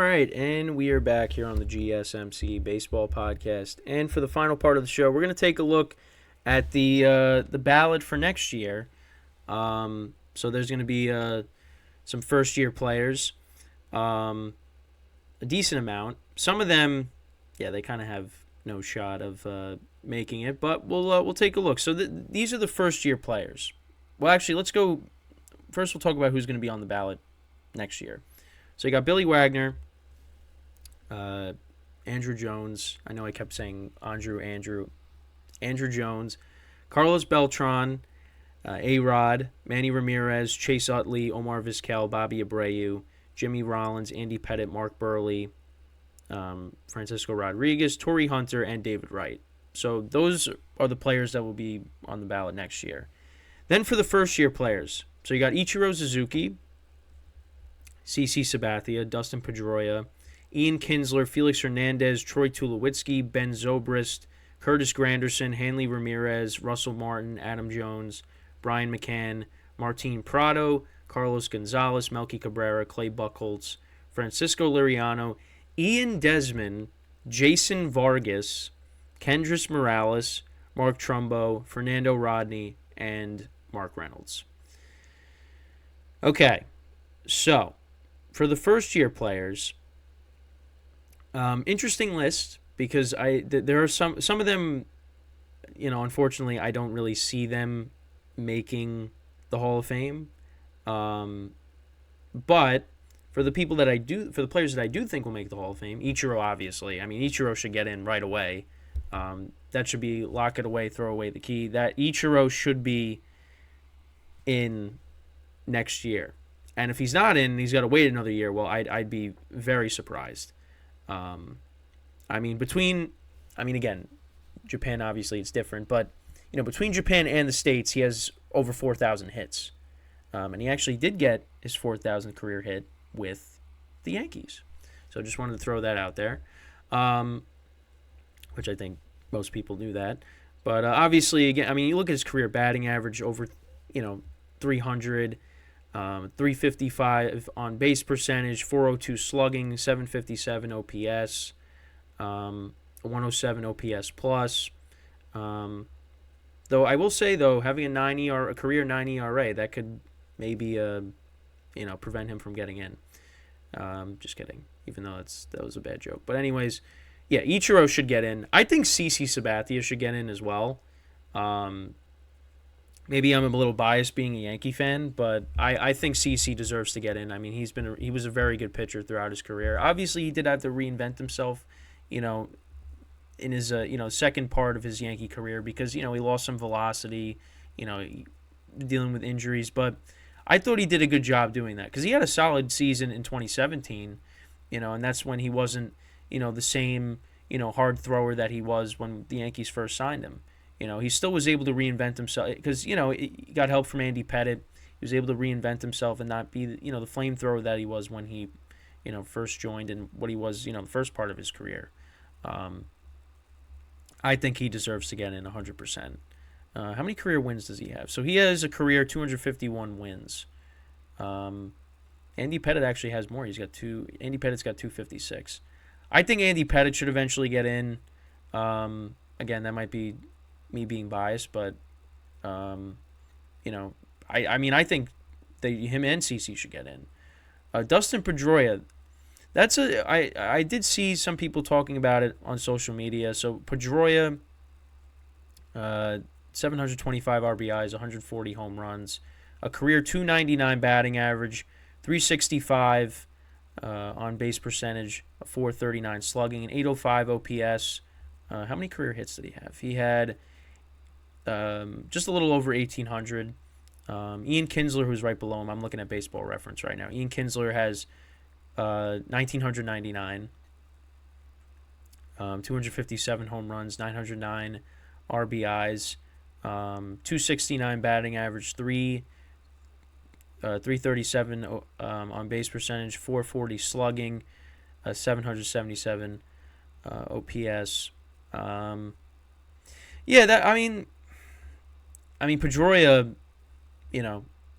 right, and we are back here on the GSMC Baseball Podcast. And for the final part of the show, we're going to take a look at the ballot for next year. So there's going to be some first-year players, a decent amount. Some of them, they kind of have no shot of making it, but we'll take a look. So these are the first-year players. Well, actually, let's go. First, we'll talk about who's going to be on the ballot next year. So you got Billy Wagner, Andrew Jones. I know I kept saying Andrew Jones, Carlos Beltran, A-Rod, Manny Ramirez, Chase Utley, Omar Vizquel, Bobby Abreu, Jimmy Rollins, Andy Pettitte, Mark Burley, Francisco Rodriguez, Torrey Hunter, and David Wright. So those are the players that will be on the ballot next year. Then for the first-year players, so you got Ichiro Suzuki, CC Sabathia, Dustin Pedroia, Ian Kinsler, Felix Hernandez, Troy Tulowitzki, Ben Zobrist, Curtis Granderson, Hanley Ramirez, Russell Martin, Adam Jones, Brian McCann, Martin Prado, Carlos Gonzalez, Melky Cabrera, Clay Buchholz, Francisco Liriano, Ian Desmond, Jason Vargas, Kendrys Morales, Mark Trumbo, Fernando Rodney, and Mark Reynolds. Okay, so for the first-year players, interesting list because there are some of them, unfortunately, I don't really see them making the Hall of Fame. But for the players that I do think will make the Hall of Fame, Ichiro, obviously. I mean, Ichiro should get in right away. That should be lock it away, throw away the key. That Ichiro should be in next year. And if he's not in, he's got to wait another year. Well, I'd be very surprised. Again, Japan, obviously, it's different. But, between Japan and the States, he has over 4,000 hits. And he actually did get his 4,000th career hit with the Yankees. So just wanted to throw that out there, which I think most people knew that. But obviously, again, you look at his career batting average over, 300, 355 on base percentage, 402 slugging, 757 OPS, 107 OPS plus. Though I will say, having a career 9 ERA, that could maybe prevent him from getting in. Just kidding, even though that was a bad joke. But anyways, yeah, Ichiro should get in. I think CC Sabathia should get in as well. Maybe I'm a little biased being a Yankee fan, but I think CC deserves to get in. I mean, he was a very good pitcher throughout his career. Obviously, he did have to reinvent himself, in his second part of his Yankee career because he lost some velocity, dealing with injuries. But I thought he did a good job doing that because he had a solid season in 2017, and that's when he wasn't the same hard thrower that he was when the Yankees first signed him. He still was able to reinvent himself because, he got help from Andy Pettitte. He was able to reinvent himself and not be, the flamethrower that he was when he, first joined and what he was, the first part of his career. I think he deserves to get in 100%. How many career wins does he have? So he has a career 251 wins. Andy Pettitte actually has more. Andy Pettitte's got 256. I think Andy Pettitte should eventually get in. Again, that might be me being biased, but I think that him and CC should get in. Dustin Pedroia, I did see some people talking about it on social media. So Pedroia, 725 RBIs, 140 home runs, a career 299 batting average, 365 on base percentage, a 439 slugging, an 805 OPS. How many career hits did he have? He had just a little over 1,800. Ian Kinsler, who's right below him, I'm looking at Baseball Reference right now. Ian Kinsler has 1,999, 257 home runs, 909 RBIs, 269 batting average, 337 on base percentage, 440 slugging, 777 OPS. Pedroia,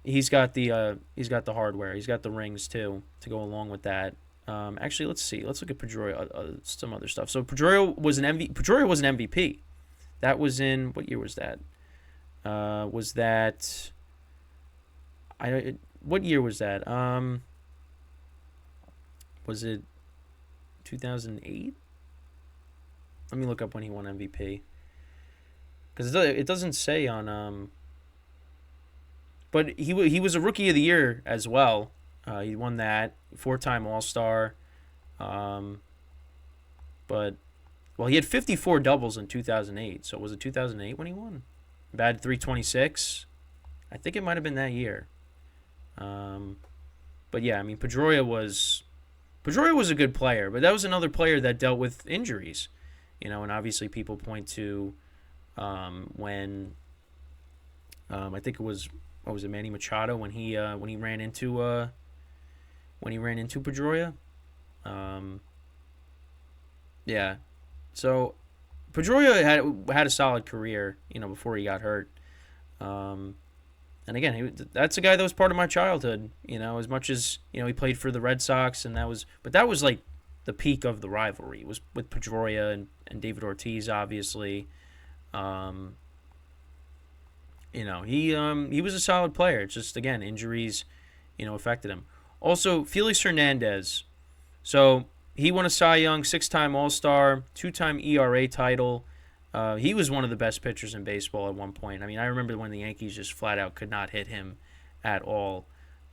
he's got the hardware. He's got the rings too to go along with that. Actually, let's see. Let's look at Pedroia, some other stuff. So Pedroia was an MVP. That was in, what year was that? Was that what year was that? Was it 2008? Let me look up when he won MVP, because it doesn't say on. But he was a Rookie of the Year as well. He won that, 4-time All-Star. But he had 54 doubles in 2008. So was it 2008 when he won? Batted 326. I think it might have been that year. But yeah, I mean, Pedroia was a good player, but that was another player that dealt with injuries, and obviously people point to when I think it was, what was it, Manny Machado, when he ran into Pedroia. Yeah, so Pedroia had a solid career, before he got hurt. And again, that's a guy that was part of my childhood. As much as he played for the Red Sox, and that was like the peak of the rivalry. It was with Pedroia and David Ortiz, obviously. He was a solid player. It's just, again, injuries, affected him. Also, Felix Hernandez. So he won a Cy Young, 6-time All-Star, 2-time ERA title. He was one of the best pitchers in baseball at one point. I mean, I remember when the Yankees just flat out could not hit him at all.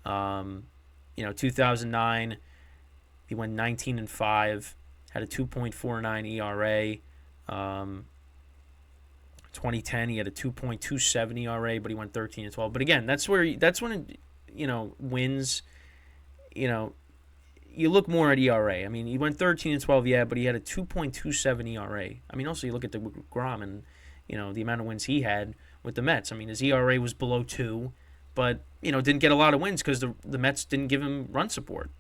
2009, he went 19-5, had a 2.49 ERA. 2010, he had a 2.27 ERA, but he went 13-12. But again, that's when wins. You look more at ERA. I mean, he went 13-12, yeah, but he had a 2.27 ERA. I mean, also you look at the Grom and the amount of wins he had with the Mets. I mean, his ERA was below 2, but didn't get a lot of wins because the Mets didn't give him run support.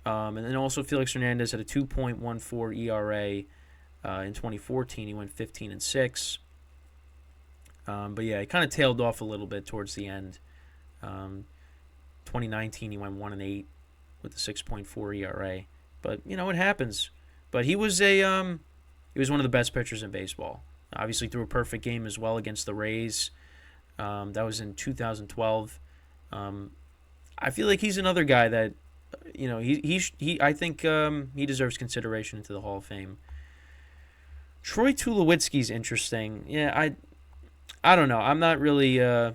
And then also Felix Hernandez had a 2.14 ERA in 2014. He went 15-6. But yeah, he kind of tailed off a little bit towards the end. 2019, he went 1-8 with a 6.4 ERA. But it happens. But he was one of the best pitchers in baseball. Obviously threw a perfect game as well against the Rays. That was in 2012. I feel like he's another guy that I think he deserves consideration into the Hall of Fame. Troy Tulowitzki's interesting. Yeah, I don't know. I'm not really I'm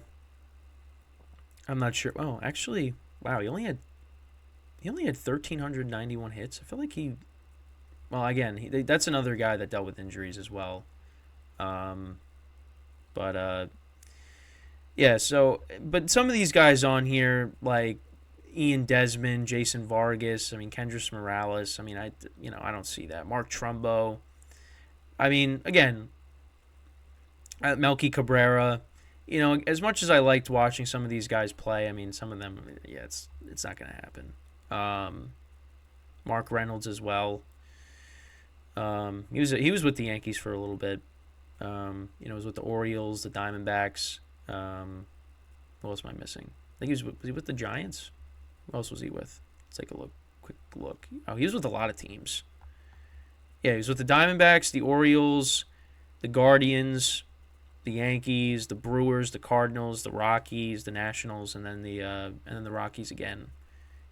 not sure. Oh, actually, wow, he only had 1,391 hits. I feel like that's another guy that dealt with injuries as well. Yeah, so, but some of these guys on here, like Ian Desmond, Jason Vargas, I mean, Kendrys Morales, I mean, I don't see that. Mark Trumbo. I mean, again, Melky Cabrera, as much as I liked watching some of these guys play, I mean, some of them, yeah, it's not going to happen. Mark Reynolds as well. He was with the Yankees for a little bit. He was with the Orioles, the Diamondbacks. Who else am I missing? I think was he with the Giants? Who else was he with? Let's take a quick look. Oh, he was with a lot of teams. Yeah, he was with the Diamondbacks, the Orioles, the Guardians, the Yankees, the Brewers, the Cardinals, the Rockies, the Nationals, and then the Rockies again.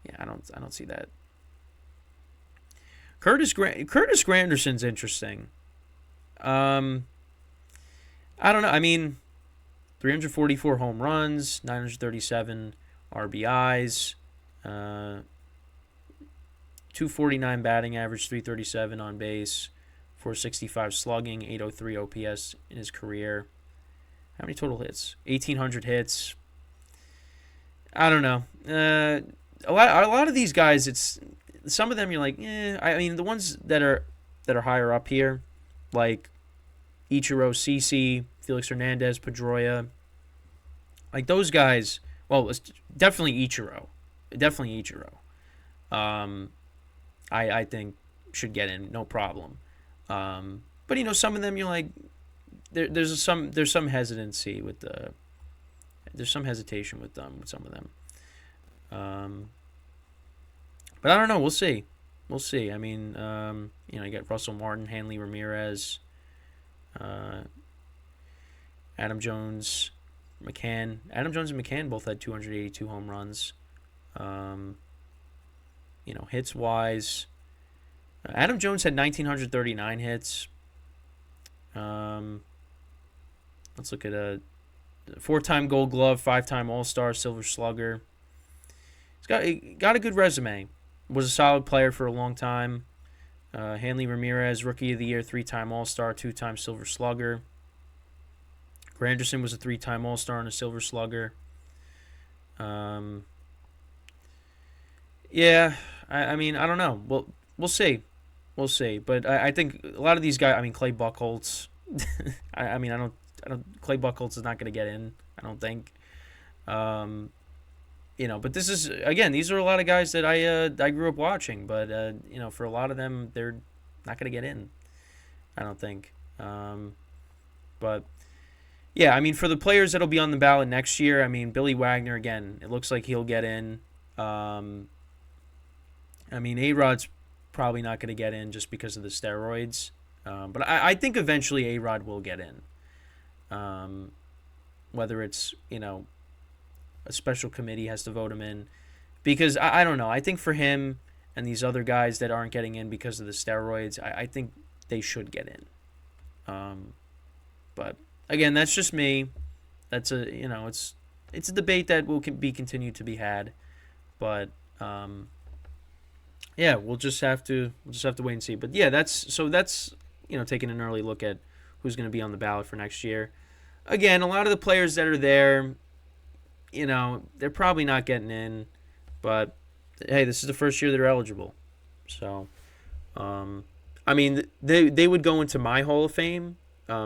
Yeah, I don't see that. Curtis Granderson's interesting. I don't know. I mean, 344 home runs, 937 RBIs, 249 batting average, 337 on base, 465 slugging, 803 OPS in his career. How many total hits? 1,800 hits. I don't know. A lot of these guys, it's some of them you're like, I mean, the ones that are higher up here, like Ichiro, CC, Felix Hernandez, Pedroia, like those guys. Well, it's definitely Ichiro. I think should get in, no problem. But some of them you're like, there's some hesitancy with there's some hesitation with some of them. But I don't know. We'll see. we'll see. I mean, you got Russell Martin, Hanley Ramirez, Adam Jones, McCann. Adam Jones and McCann both had 282 home runs. Hits wise, Adam Jones had 1,939 hits. Let's look at a 4-time Gold Glove, 5-time All-Star, Silver Slugger. He's got a good resume. Was a solid player for a long time. Hanley Ramirez, Rookie of the Year, 3-time All-Star, 2-time Silver Slugger. Granderson was a 3-time All-Star and a Silver Slugger. Yeah, I mean, I don't know. We'll see. We'll see. But I think a lot of these guys, I mean, Clay Buchholz, I don't Clay Buchholz is not going to get in, I don't think. But this is, again, these are a lot of guys that I grew up watching, but for a lot of them, they're not going to get in, I don't think. But yeah, I mean, for the players that'll be on the ballot next year, I mean, Billy Wagner, again, it looks like he'll get in. I mean, A-Rod's probably not going to get in just because of the steroids. But I think eventually A-Rod will get in. Whether it's, a special committee has to vote him in. Because, I don't know, I think for him and these other guys that aren't getting in because of the steroids, I think they should get in. But, again, that's just me. That's it's a debate that will be continued to be had. But, yeah, we'll just have to wait and see. But yeah, that's taking an early look at who's going to be on the ballot for next year. Again, a lot of the players that are there, they're probably not getting in, but hey, this is the first year they're eligible. So, I mean, they would go into my Hall of Fame,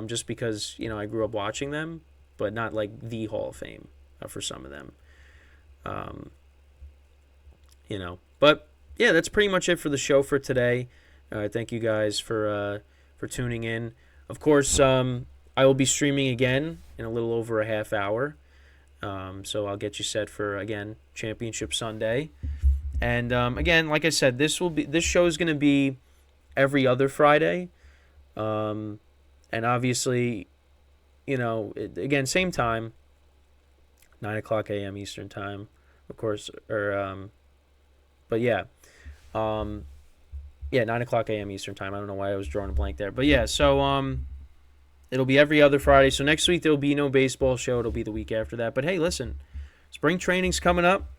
just because I grew up watching them, but not like the Hall of Fame for some of them. But yeah, that's pretty much it for the show for today. Thank you guys for tuning in. Of course, I will be streaming again in a little over a half hour. So I'll get you set for, again, Championship Sunday. And again, like I said, this show is going to be every other Friday. And obviously, again, same time, 9 o'clock a.m. Eastern time, of course. But yeah. 9 o'clock a.m. Eastern time. I don't know why I was drawing a blank there. But yeah, so it'll be every other Friday. So next week there will be no baseball show. It'll be the week after that. But hey, listen, spring training's coming up.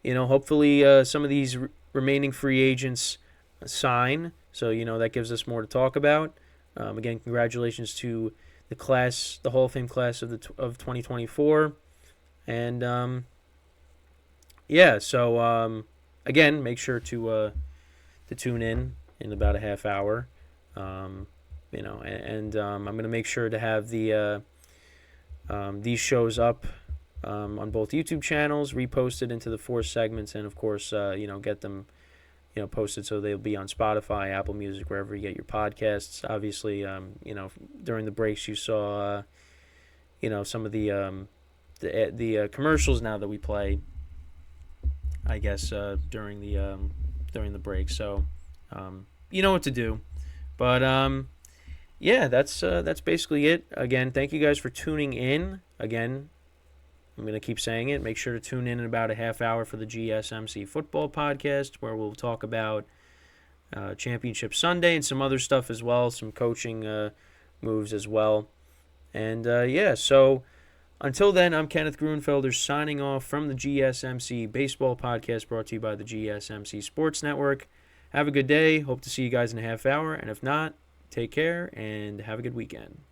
Hopefully some of these remaining free agents sign. So, that gives us more to talk about. Again, congratulations to the Hall of Fame class of 2024. And yeah, so again, make sure to tune in about a half hour. I'm going to make sure to have these shows up on both YouTube channels, reposted into the 4 segments, and of course, get them posted so they'll be on Spotify, Apple Music, wherever you get your podcasts. Obviously, during the breaks you saw some of the commercials now that we play, I guess, during the break. So you know what to do. But yeah, that's basically it. Again, thank you guys for tuning in. Again, I'm going to keep saying it. Make sure to tune in about a half hour for the GSMC football podcast, where we'll talk about Championship Sunday and some other stuff as well, some coaching moves as well. And yeah, so until then, I'm Kenneth Grunfelder signing off from the GSMC Baseball Podcast, brought to you by the GSMC Sports Network. Have a good day. Hope to see you guys in a half hour. And if not, take care and have a good weekend.